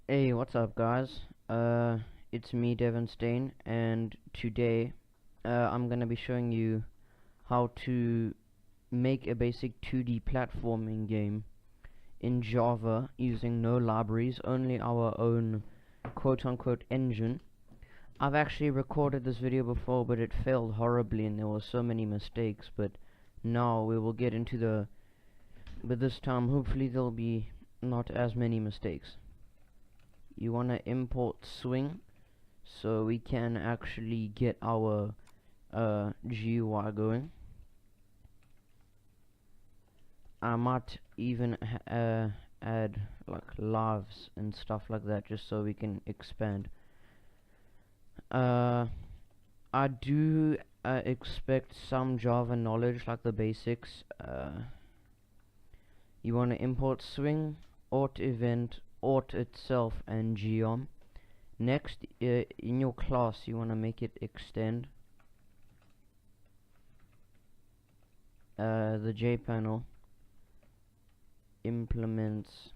Hey, what's up, guys? It's me, Devin Stain, and today, I'm gonna be showing you how to make a basic 2D platforming game in Java using no libraries, only our own quote-unquote engine. I've actually recorded this video before, but it failed horribly, and there were so many mistakes. But now we will get into but this time, hopefully, there'll be not as many mistakes. You want to import swing so we can actually get our GUI going. I might even add like lives and stuff like that just so we can expand. I do expect some Java knowledge, like the basics. You want to import swing, auth event, auth itself, and geom. Next, in your class, you want to make it extend the JPanel implements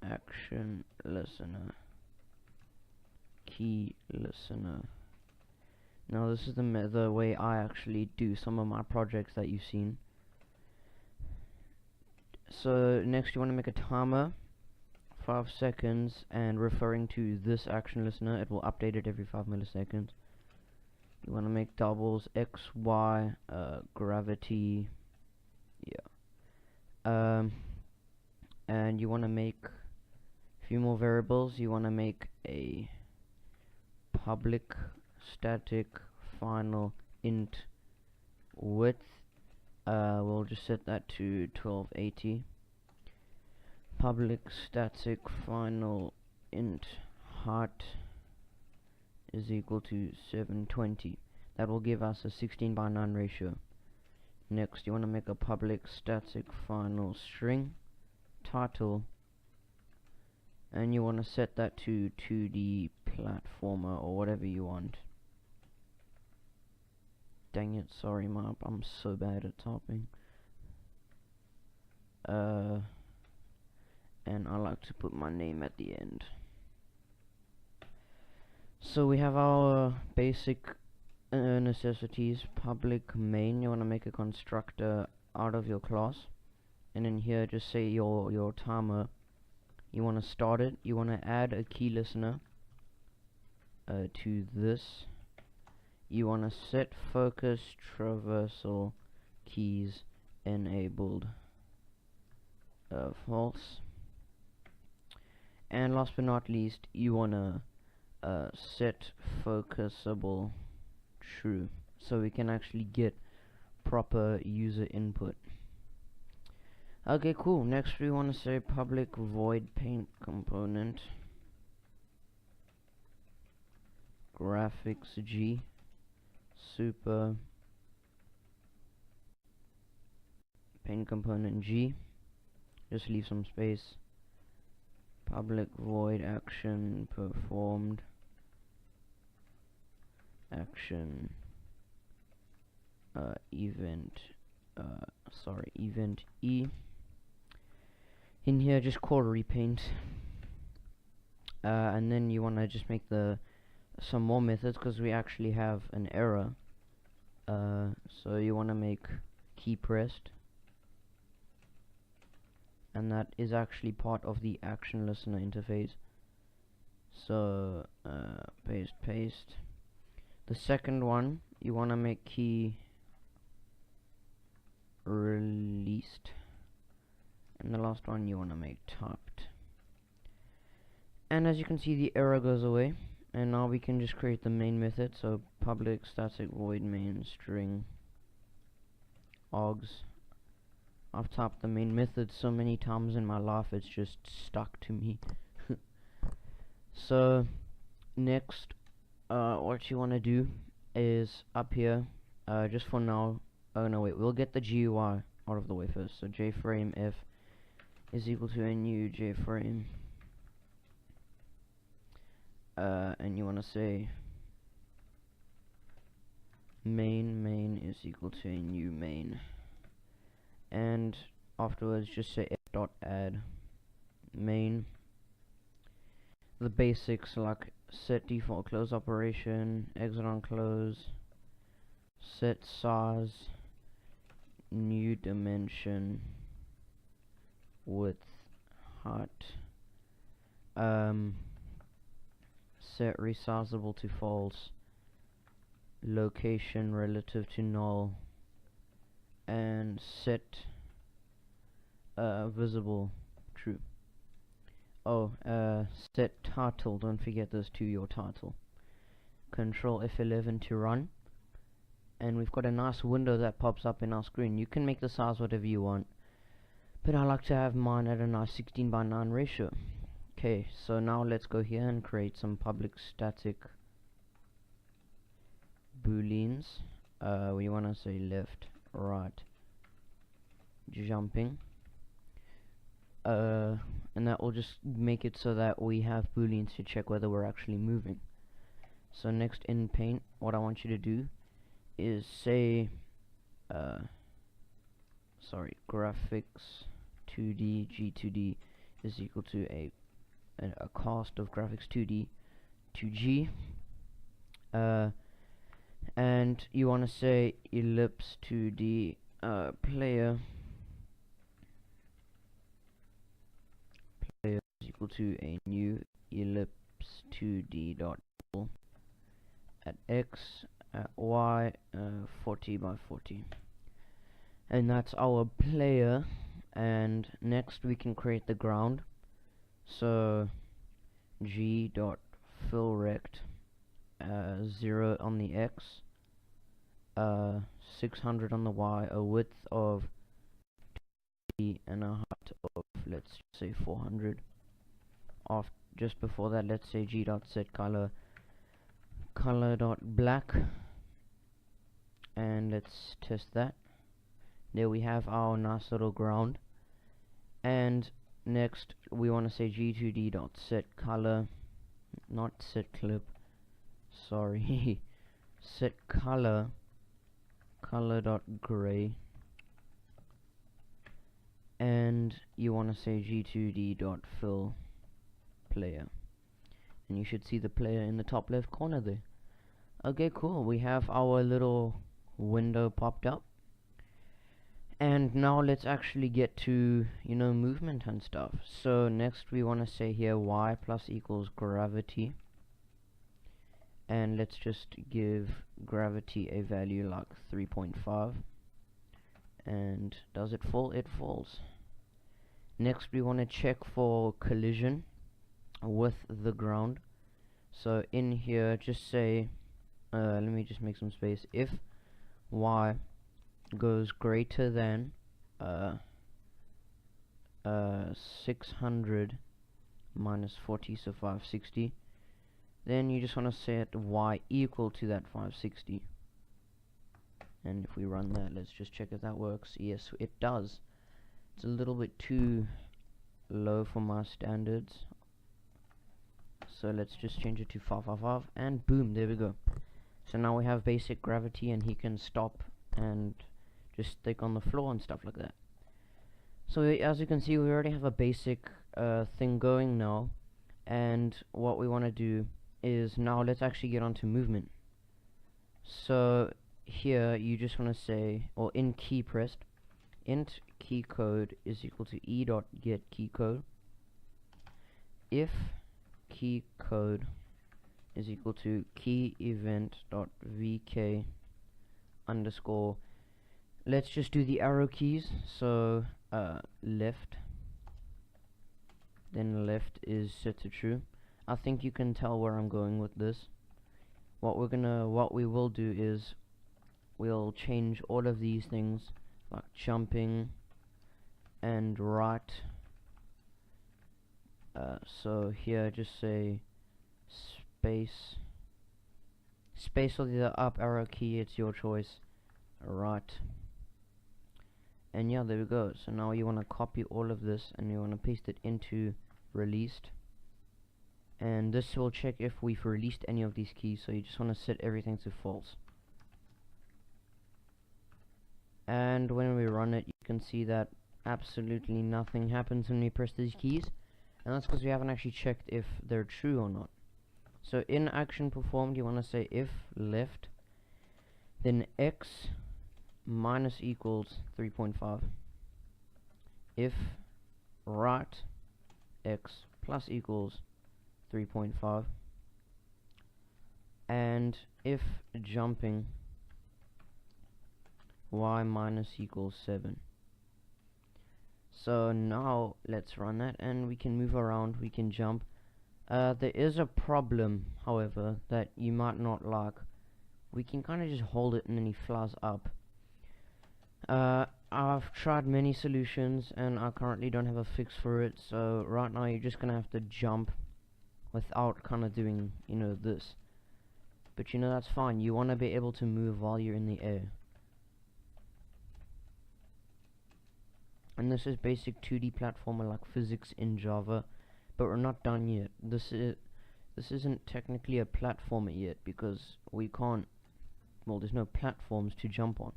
action listener key listener. Now this is the way I actually do some of my projects that you've seen. So next you want to make a timer, 5 seconds, and referring to this action listener, it will update it every 5 milliseconds. You want to make doubles, X, Y, gravity, yeah. And you want to make a few more variables. You want to make a public static final int width. We'll just set that to 1280. Public static final int height is equal to 720. That will give us a 16:9 ratio. Next, you want to make a public static final string title, and you want to set that to 2D platformer or whatever you want. Dang it, sorry map, I'm so bad at typing. And I like to put my name at the end. So we have our basic necessities. Public main, you want to make a constructor out of your class, and in here just say your timer. You want to start it. You want to add a key listener to this. You want to set focus traversal keys enabled false. And last but not least, you want to set focusable true, so we can actually get proper user input. Okay, cool. Next we want to say public void paint component graphics G super paint component G, just leave some space. Public void action performed action event E. In here just call repaint, and then you want to just make some more methods, because we actually have an error. So you want to make key pressed, and that is actually part of the action listener interface. So paste. The second one, you want to make key released, and the last one you want to make typed. And as you can see, the error goes away, and now we can just create the main method. So public static void main string args. I've typed the main method so many times in my life it's just stuck to me. So next, what you want to do is up here, just for now. Oh no, wait, we'll get the GUI out of the way first. So jframe f is equal to a new jframe, and you want to say main is equal to a new main, and afterwards just say f.add main. the basics like set default close operation, exit on close, set size, new dimension, width, height, set resizable to false, location relative to null, and set visible true. Oh, set title, don't forget this to your title. Control F11 to run, and we've got a nice window that pops up in our screen. You can make the size whatever you want, but I like to have mine at a nice 16:9 ratio. Okay, so now let's go here and create some public static booleans. We want to say left, right, jumping, and that will just make it so that we have booleans to check whether we're actually moving. So next in paint, what I want you to do is say graphics 2D G2D is equal to a cast of graphics 2D to G, and you want to say ellipse 2D player is equal to a new ellipse 2D dot at X at Y 40 by 40, and that's our player. And next we can create the ground, so G dot fill rect 0 on the X, 600 on the Y, a width of 2, and a height of, let's say, 400. Just before that, let's say G dot set color dot black, and let's test that. There we have our nice little ground. And next we want to say G2D dot set color, not set clip, sorry, set color dot gray, and you want to say G2D dot fill player, and you should see the player in the top left corner there. Okay, cool, we have our little window popped up. And now let's actually get to, movement and stuff. So next we want to say here y plus equals gravity, and let's just give gravity a value like 3.5, and does it fall? It falls. Next we want to check for collision with the ground. So in here just say let me just make some space. If y goes greater than 600 minus 40, so 560, then you just want to set y equal to that 560. And if we run that, let's just check if that works. Yes, it does. It's a little bit too low for my standards, so let's just change it to 555, and boom, there we go. So now we have basic gravity, and he can stop and just stick on the floor and stuff like that. So as you can see, we already have a basic thing going now, and what we want to do is now let's actually get onto movement. So here you just want to say, or in key pressed, int key code is equal to e dot get key code if key code is equal to key event dot vk underscore, let's just do the arrow keys. So left, then left is set to true. I think you can tell where I'm going with this. What we will do is we'll change all of these things like jumping and right. So here just say space or the up arrow key, it's your choice, right. And yeah, there we go. So now you want to copy all of this and you want to paste it into released, and this will check if we've released any of these keys. So you just want to set everything to false, and when we run it, you can see that absolutely nothing happens when we press these keys. and that's because we haven't actually checked if they're true or not. So in action performed, you want to say if left, then x minus equals 3.5. If right, x plus equals 3.5. And if jumping, y minus equals 7. So now let's run that, and we can move around, we can jump. There is a problem, however, that you might not like. We can kind of just hold it and then he flies up. I've tried many solutions and I currently don't have a fix for it, so right now you're just gonna have to jump without kind of doing, you know, this. But you know, that's fine. You want to be able to move while you're in the air. And this is basic 2D platformer like physics in Java, but we're not done yet. This isn't technically a platformer yet because we can't, well, there's no platforms to jump on.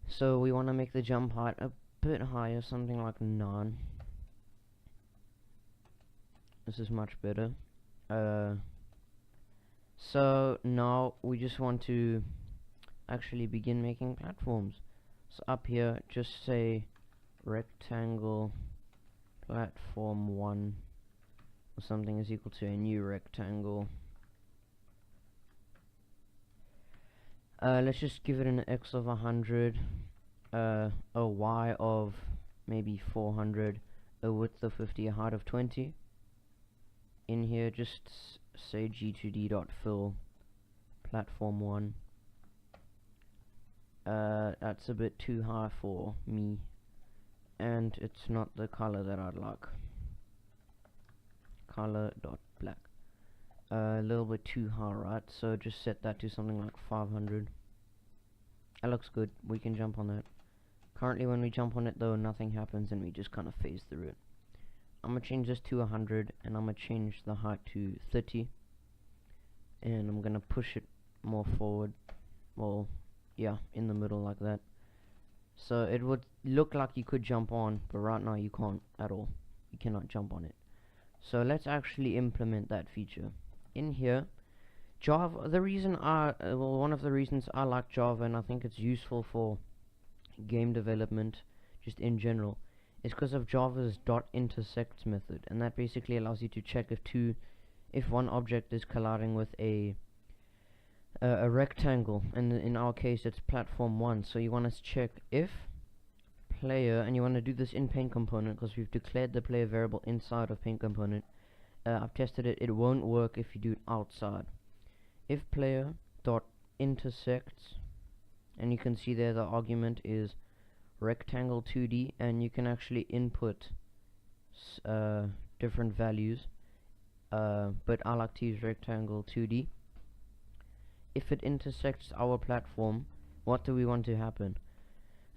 So we want to make the jump height a bit higher, something like 9. This is much better. So now we just want to actually begin making platforms. So up here, just say rectangle platform 1 or something is equal to a new rectangle. Let's just give it an x of 100, a y of maybe 400, a width of 50, a height of 20. In here, just say g2d.fill platform 1. That's a bit too high for me, and it's not the color that I'd like. Color.black. A little bit too high, right? So just set that to something like 500. That looks good. We can jump on that. Currently when we jump on it though, nothing happens and we just kind of phase through it. I'm gonna change this to 100 and I'm gonna change the height to 30, and I'm gonna push it more forward, well, yeah, in the middle like that. So it would look like you could jump on, but right now you can't at all. You cannot jump on it. So let's actually implement that feature. In here, Java, the reason one of the reasons I like Java and I think it's useful for game development just in general is because of Java's .intersects method, and that basically allows you to check if one object is colliding with a rectangle, and in our case it's platform 1. So you want to check if player, and you want to do this in paint component because we've declared the player variable inside of paint component. I've tested it, it won't work if you do it outside. If player dot intersects, and you can see there the argument is rectangle 2D, and you can actually input different values, but I like to use rectangle 2D. If it intersects our platform, what do we want to happen?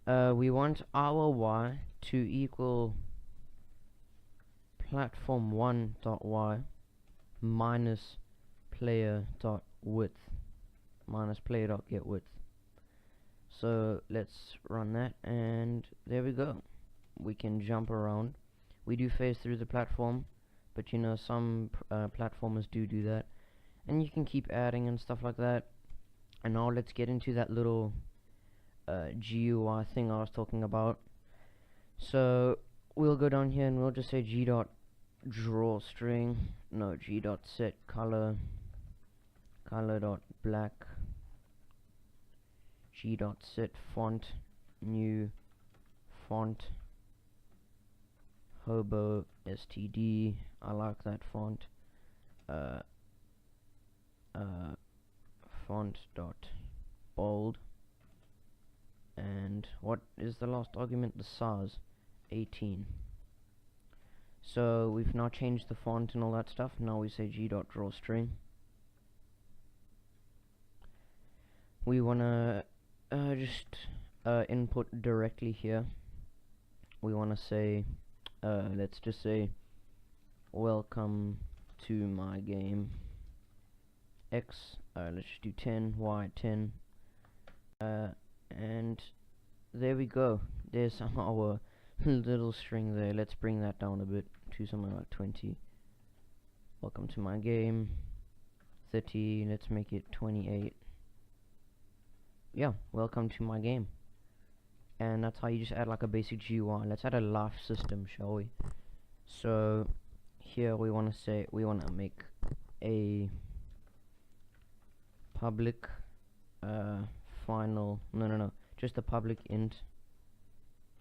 We want our y to equal platform1.y minus player.width minus player.getWidth. So let's run that, and there we go. We can jump around. We do phase through the platform, but you know, some platformers do that, and you can keep adding and stuff like that. And now let's get into that little GUI thing I was talking about. So we'll go down here and we'll just say g.drawString, no, g.set color, color.black, g.set font, new font, hobo std, I like that font, font dot bold, and what is the last argument? The size, 18. So we've now changed the font and all that stuff. Now we say g.drawString. We wanna just input directly here. We wanna say let's just say welcome to my game. X, let's just do 10, Y 10, and there we go. There's our little string there. Let's bring that down a bit to something like 20. Welcome to my game. 30, let's make it 28. Yeah, welcome to my game. And that's how you just add like a basic GUI. Let's add a life system, shall we? So here we want to make a public final, just a public int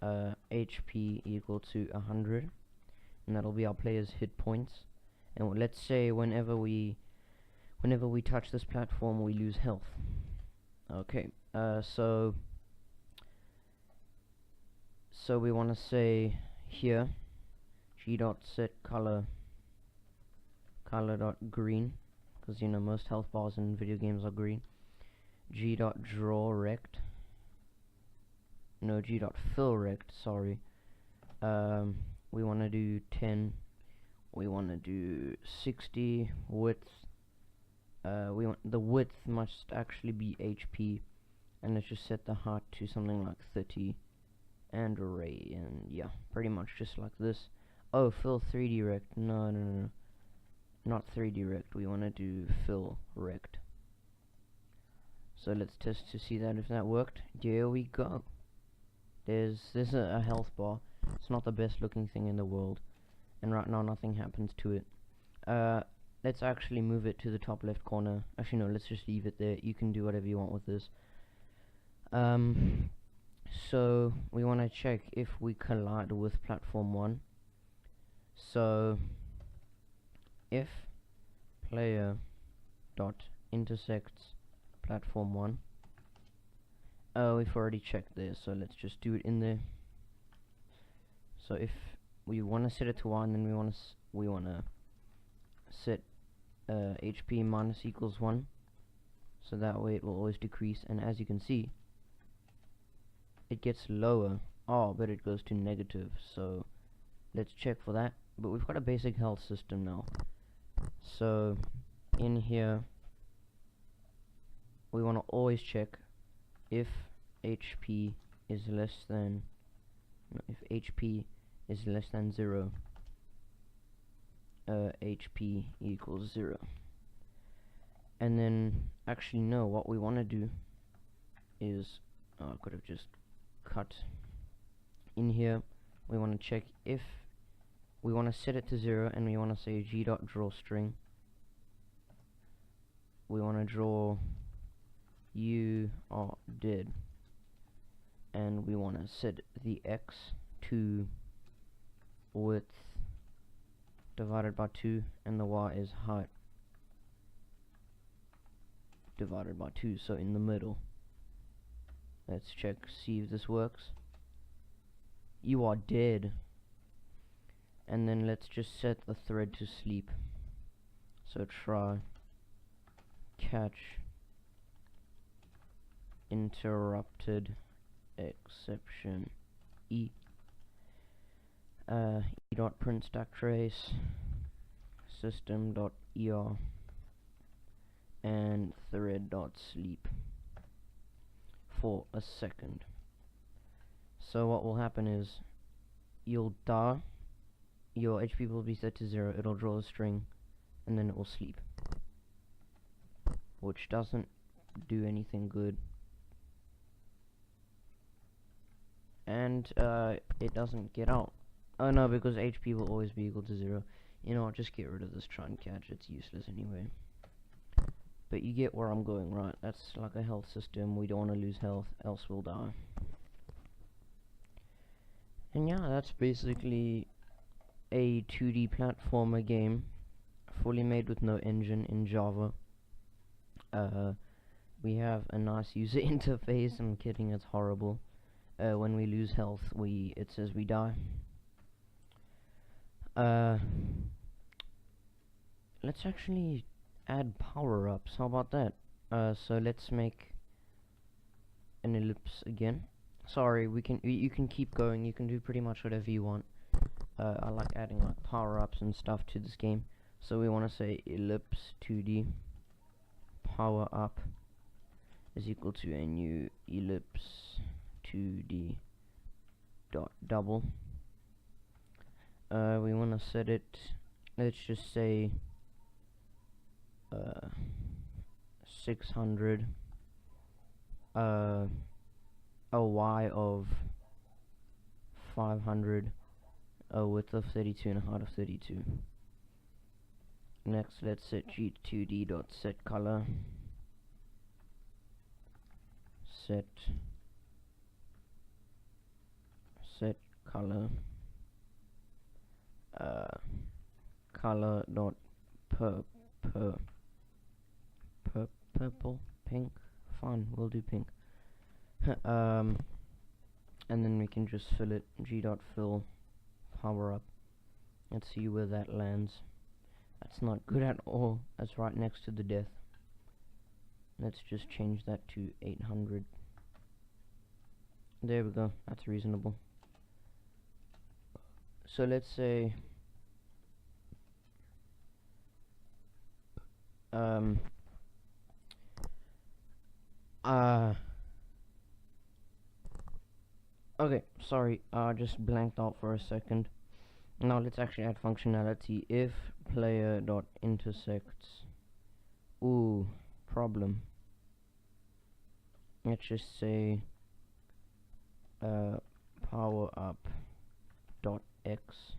HP equal to 100, and that'll be our player's hit points. And let's say whenever we touch this platform, we lose health. Okay, so we want to say here g.set color dot green, because most health bars in video games are green. G.draw rect, no, g.fill rect, sorry. We want to do 10, we want to do 60 width. We want the width must actually be HP, and let's just set the height to something like 30, and array, and yeah, pretty much just like this. Oh, fill 3D rect, no, not 3D rect, we want to do fill rect. So let's test to see that if that worked. There we go. There's a health bar. It's not the best looking thing in the world, and right now nothing happens to it. Let's actually move it to the top left corner. Actually no, let's just leave it there. You can do whatever you want with this. So we want to check if we collide with platform 1. So if player dot intersects platform 1, we've already checked there, so let's just do it in there. So if we want to set it to 1, then we want to set HP minus equals 1, so that way it will always decrease, and as you can see, it gets lower. Oh, but it goes to negative, so let's check for that. But we've got a basic health system now, so in here we want to always check if HP is less than if HP is less than 0, HP equals 0. And then actually no, what we want to do is I could have just cut in here. We want to check if we want to set it to 0, and we want to say g.drawString. We want to draw you are dead, and we want to set the x to width divided by 2, and the y is height divided by 2, so in the middle. Let's check, see if this works. You are dead. And then let's just set the thread to sleep. So try catch interrupted exception e dot print stack trace system dot er and thread dot sleep for a second. So what will happen is you'll die, your HP will be set to 0, it'll draw a string, and then it will sleep, which doesn't do anything good. And it doesn't get out. Oh no, because HP will always be equal to 0. You know what, just get rid of this try and catch, it's useless anyway. But you get where I'm going, right? That's like a health system. We don't want to lose health, else we'll die. And yeah, that's basically a 2D platformer game, fully made with no engine in Java. We have a nice user interface. I'm kidding, it's horrible. When we lose health, it says we die. Let's actually add power-ups. How about that? So let's make an ellipse again. Sorry, you can keep going. You can do pretty much whatever you want. I like adding like power-ups and stuff to this game. So we want to say ellipse 2D power-up is equal to a new ellipse 2D dot double. we want to set it, let's just say 600, a y of 500, a width of 32 and a height of 32. Next, let's set g2d.setColor, set color, color dot purple, pink, fine, we'll do pink. And then we can just fill it, g.fill, power up. Let's see where that lands. That's not good at all, that's right next to the death. Let's just change that to 800. There we go, that's reasonable. So let's say okay, sorry, just blanked out for a second. Now let's actually add functionality. If player dot intersects, ooh, problem. Let's just say power up dot x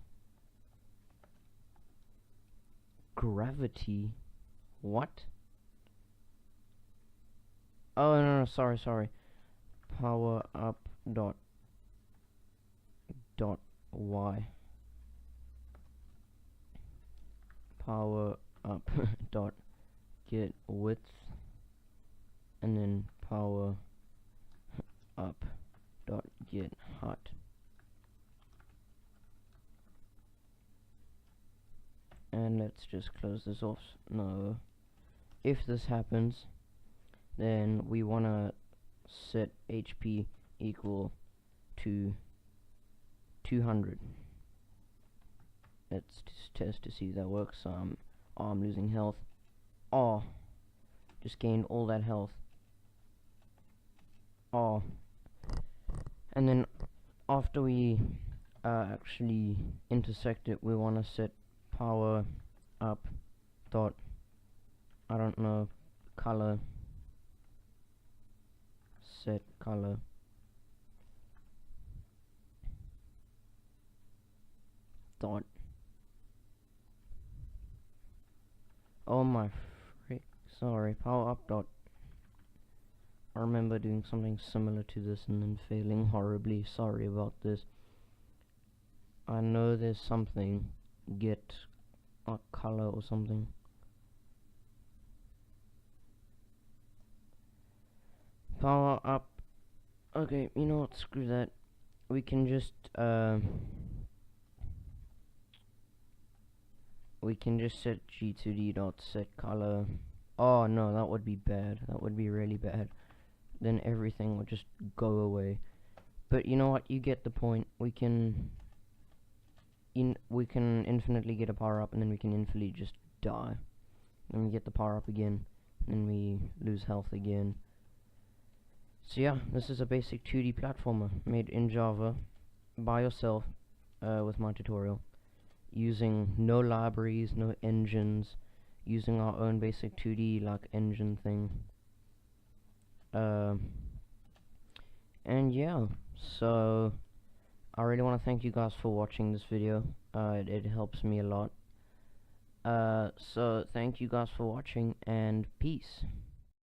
gravity. What? Oh no, sorry. Power up dot y. Power up dot get width, and then power up dot get height. And let's just close this off. No, if this happens, then we wanna set HP equal to 200. Let's just test to see if that works. Oh, I'm losing health. Oh, just gained all that health. Oh, and then after we actually intersect it, we want to set power up dot, I don't know, color, set color dot, oh my frick, sorry, power up dot, I remember doing something similar to this and then failing horribly. Sorry about this. I know there's something, get a color or something. Power up. Okay, you know what, screw that. We can just set g2d.setColor. Oh no, that would be bad. That would be really bad. Then everything would just go away. But you know what, you get the point. We can infinitely get a power up, and then we can infinitely just die. Then we get the power up again, and then we lose health again. So yeah, this is a basic 2D platformer made in Java by yourself with my tutorial, using no libraries, no engines, using our own basic 2D like engine thing. And yeah, so I really want to thank you guys for watching this video. It helps me a lot. So thank you guys for watching, and peace.